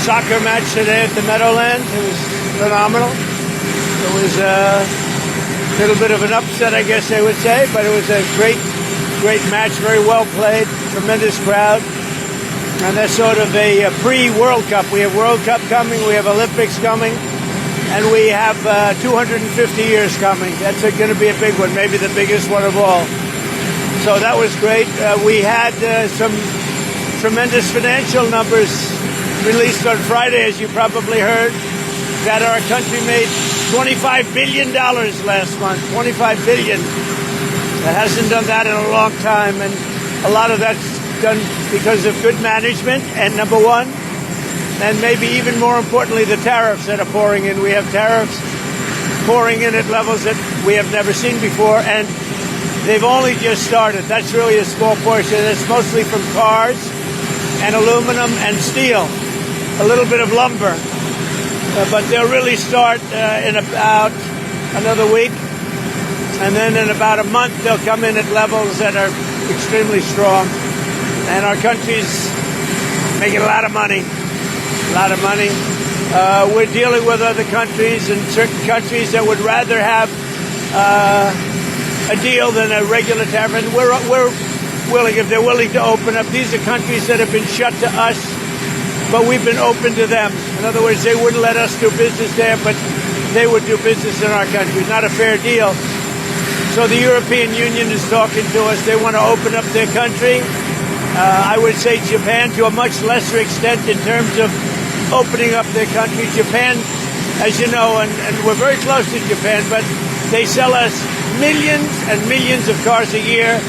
soccer match today at the Meadowlands. It was phenomenal. It was a little bit of an upset, I guess I would say, but it was a great match, very well played, tremendous crowd. And that's sort of a pre-World Cup. We have World Cup coming, we have Olympics coming, and we have 250 years coming. That's going to be a big one, maybe the biggest one of all. So that was great. We had some tremendous financial numbers released on Friday, as you probably heard, that our country made $25 billion last month. $25 billion. It hasn't done that in a long time, and a lot of that's done because of good management, and number one, and maybe even more importantly, the tariffs that are pouring in. We have tariffs pouring in at levels that we have never seen before, and they've only just started. That's really a small portion. It's mostly from cars and aluminum and steel, a little bit of lumber. But they'll really start in about another week. And then in about a month, they'll come in at levels that are extremely strong. And our country's making a lot of money. A lot of money. We're dealing with other countries, and certain countries that would rather have a deal than a regular tariff. And we're willing, if they're willing to open up. These are countries that have been shut to us, but we've been open to them. In other words, they wouldn't let us do business there, but they would do business in our country. Not a fair deal. So the European Union is talking to us. They want to open up their country. I would say Japan to a much lesser extent in terms of opening up their country. Japan, as you know, and we're very close to Japan, but they sell us millions and millions of cars a year.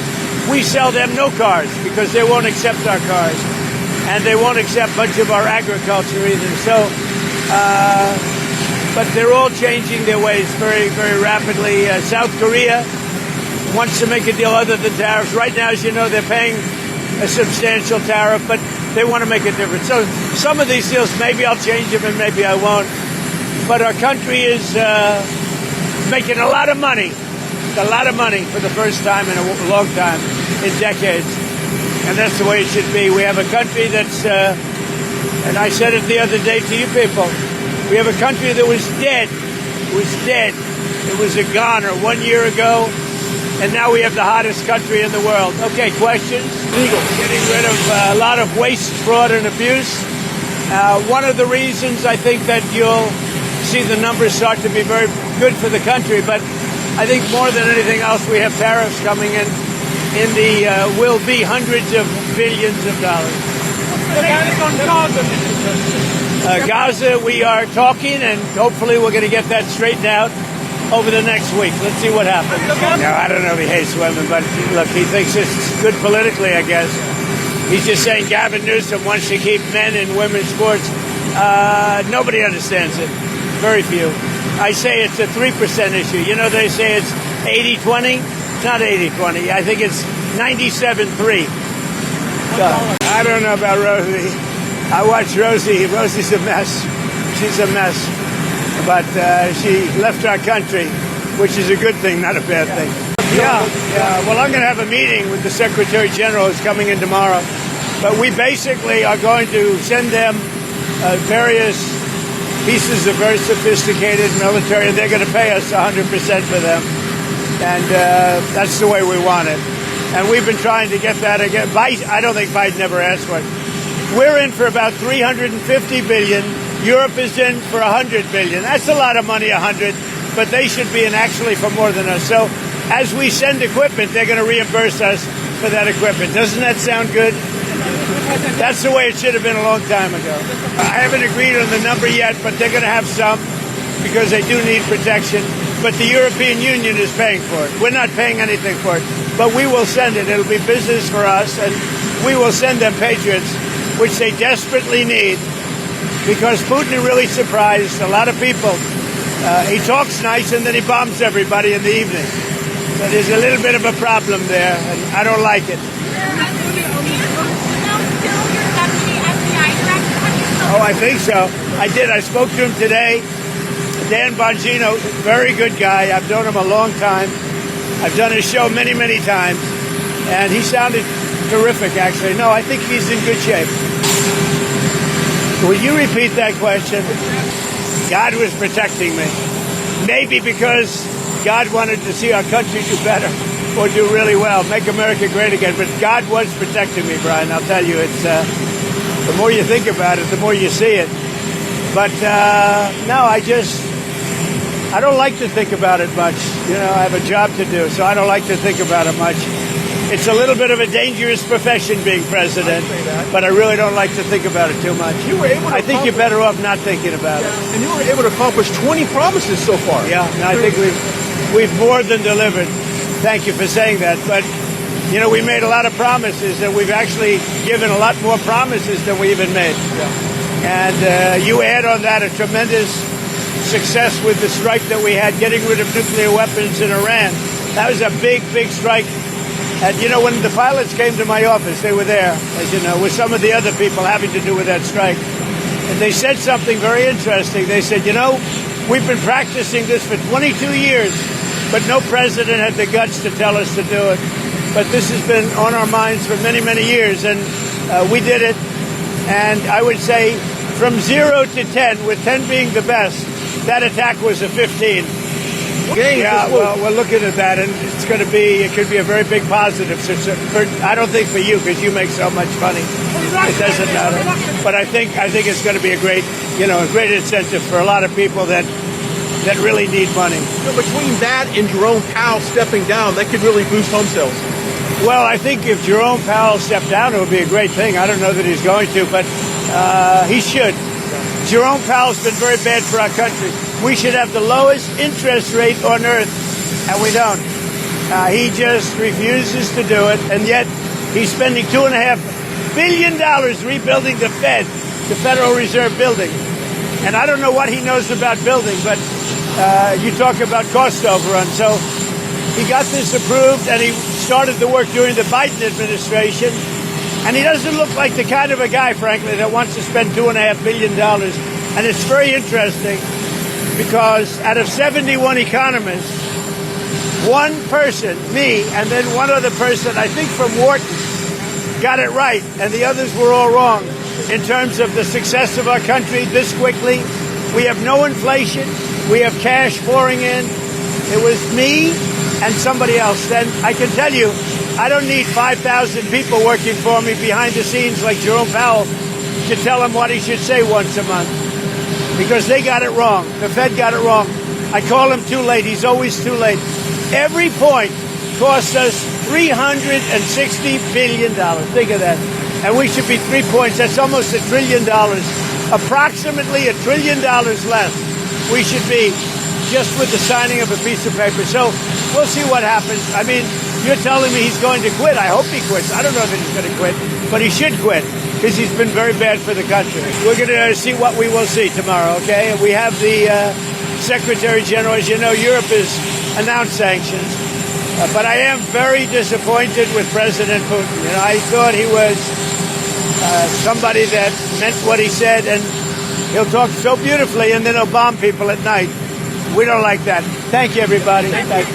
We sell them no cars because they won't accept our cars. And they won't accept much of our agriculture either. So, but they're all changing their ways very, very rapidly. South Korea wants to make a deal other than tariffs. Right now, as you know, they're paying a substantial tariff, but they want to make a difference. So some of these deals, maybe I'll change them and maybe I won't. But our country is making a lot of money for the first time in a long time, in decades. And that's the way it should be. We have a country that's, and I said it the other day to you people, we have a country that was dead. It was dead. It was a goner 1 year ago, and now we have the hottest country in the world. Okay, questions? Legal. Getting rid of a lot of waste, fraud, and abuse. One of the reasons I think that you'll see the numbers start to be very good for the country, but I think more than anything else, we have tariffs coming in the will be hundreds of billions of dollars. Gaza, we are talking, and hopefully we're going to get that straightened out over the next week. Let's see what happens. No, I don't know if he hates women, but look, he thinks it's good politically, I guess. He's just saying Gavin Newsom wants to keep men in women's sports. Nobody understands it. Very few. I say it's a 3% issue. You know, they say it's 80-20. It's not 80-20. I think it's 97-3. So, I don't know about Rosie. I watch Rosie. Rosie's a mess. She's a mess. But she left our country, which is a good thing, not a bad thing. Yeah. Well, I'm going to have a meeting with the Secretary General who's coming in tomorrow. But we basically are going to send them various pieces of very sophisticated military, and they're going to pay us 100% for them. And that's the way we want it. And we've been trying to get that again. I don't think Biden ever asked for it. We're in for about $350 billion. Europe is in for $100 billion. That's a lot of money, 100, but they should be in actually for more than us. So as we send equipment, they're going to reimburse us for that equipment. Doesn't that sound good? That's the way it should have been a long time ago. I haven't agreed on the number yet, but they're going to have some because they do need protection. But the European Union is paying for it. We're not paying anything for it, but we will send it. It'll be business for us, and we will send them Patriots, which they desperately need, because Putin is really surprised a lot of people. He talks nice, and then he bombs everybody in the evening. So there's a little bit of a problem there, and I don't like it. Oh, I think so. I did. I spoke to him today. Dan Bongino, very good guy. I've known him a long time. I've done his show many, many times. And he sounded terrific, actually. No, I think he's in good shape. Will you repeat that question? God was protecting me. Maybe because God wanted to see our country do better or do really well, make America great again. But God was protecting me, Brian. I'll tell you, it's the more you think about it, the more you see it. But no, I don't like to think about it much. You know, I have a job to do, so I don't like to think about it much. It's a little bit of a dangerous profession being president, but I really don't like to think about it too much. I think you're better off not thinking about it. And you were able to accomplish 20 promises so far. Yeah, and I think we've more than delivered. Thank you for saying that. But, you know, we made a lot of promises, and we've actually given a lot more promises than we even made. Yeah. And you add on that a tremendous success with the strike that we had, getting rid of nuclear weapons in Iran. That was a big, big strike. And, you know, when the pilots came to my office, they were there, as you know, with some of the other people having to do with that strike. And they said something very interesting. They said, you know, we've been practicing this for 22 years, but no president had the guts to tell us to do it. But this has been on our minds for many, many years, and we did it. And I would say from 0 to 10, with 10 being the best, that attack was a 15. Yeah, well, we're looking at that, and it could be a very big positive. I don't think for you, because you make so much money, it doesn't matter. But I think it's going to be a great incentive for a lot of people that really need money. So between that and Jerome Powell stepping down, that could really boost home sales. Well, I think if Jerome Powell stepped down, it would be a great thing. I don't know that he's going to, but he should. Jerome Powell's been very bad for our country. We should have the lowest interest rate on earth, and we don't. He just refuses to do it, and yet he's spending $2.5 billion rebuilding the Fed, the Federal Reserve building. And I don't know what he knows about building, but you talk about cost overrun. So he got this approved, and he started the work during the Biden administration. And he doesn't look like the kind of a guy, frankly, that wants to spend $2.5 billion. And it's very interesting because out of 71 economists, one person, me, and then one other person, I think from Wharton, got it right. And the others were all wrong in terms of the success of our country this quickly. We have no inflation. We have cash pouring in. It was me and somebody else. And I can tell you, I don't need 5,000 people working for me behind the scenes like Jerome Powell to tell him what he should say once a month. Because they got it wrong. The Fed got it wrong. I call him too late. He's always too late. Every point cost us $360 billion. Think of that. And we should be 3 points. That's almost $1 trillion. Approximately $1 trillion less we should be just with the signing of a piece of paper. So we'll see what happens. I mean, you're telling me he's going to quit. I hope he quits. I don't know that he's going to quit, but he should quit because he's been very bad for the country. We're going to see what we will see tomorrow, okay? We have the Secretary General. As you know, Europe has announced sanctions. But I am very disappointed with President Putin. You know, I thought he was somebody that meant what he said, and he'll talk so beautifully, and then he'll bomb people at night. We don't like that. Thank you, everybody. Thank you.